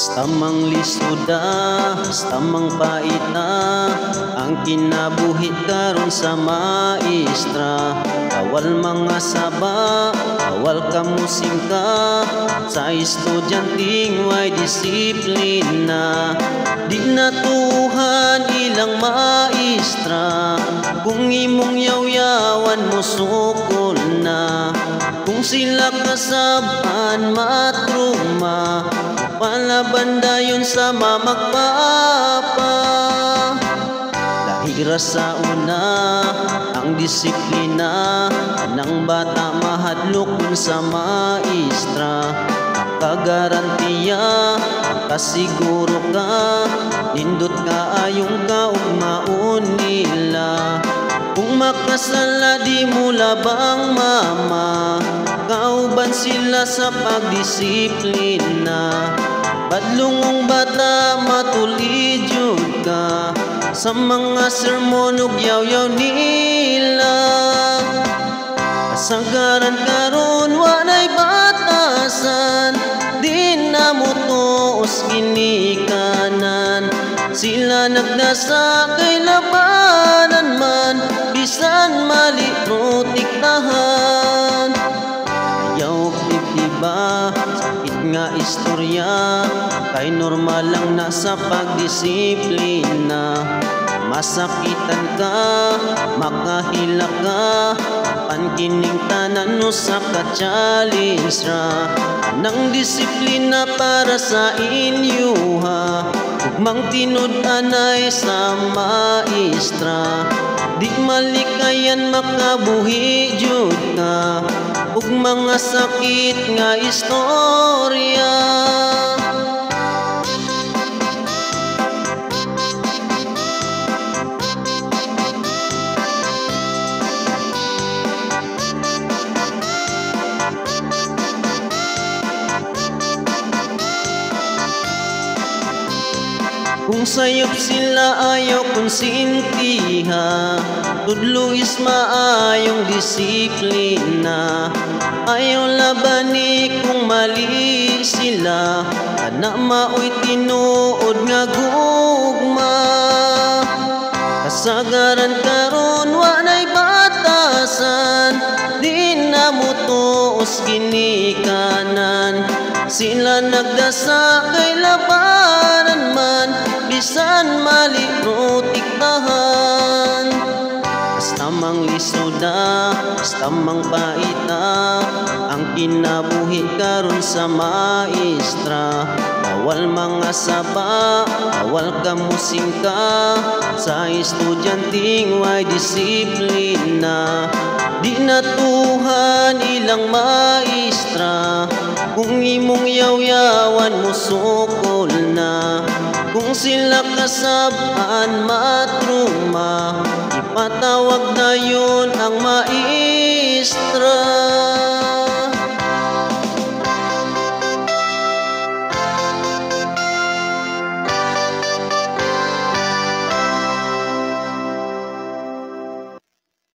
Tamang lisuda, tamang paita, ang kinabuhi karon sa maestra. Awal mga saba, awal kamusing ka, sa estudyanteng way disiplina. Di natuhan ilang maestra, kung imong yawyawan mo sukol na. Kung sila kasaban matruma, palaban dayon sa mamagpapa. Lahira sa una ang disiplina ng bata mahadlok sa maestra. Makagarantiya, makasiguro ka, nindot ka ayong kaugmaon nila. Kung makasala di mo labang mama, kauban sila sa pagdisiplina. Badlungong bata matulidjud ka, sa mga sermon ug yaw-yaw nila. Kasagaran karon walay batasan, di na mo tuos ginikanan. Sila nagdasa kay labanan man, bisan mali protektahan. Ayaw diba, sakit nga istorya, kay normal lang nasa pagdisiplina. Masakitan ka, makahila ka, pankining tanan no sa ka-challenge ra. Nang disiplina para sa inyo ha, ugmang tinud-anay sa maestra. Di malikayan makabuhi jud ka, ug mga sakit nga istorya. Kung sayop sila ayaw konsintiha, tudlo is maayong disiplina. Ayaw labani kung mali sila, anak maoy tinuod nga gugma. Kasagaran karon walay batasan, di na mo tuos ginikanan. Sila nagdasa kay labanan man, bisan mali protektahan. Tamang lisuda, tamang paita, ang kinabuhi karon sa maestra. Awal mga saba, awal kamusing ka, sa estudyanteng way disiplina. Di natuhan ilang maestra, kung imong yawyawan mo sukol na. Kung sila kasaban matruma, ipatawag na yun ang maestra.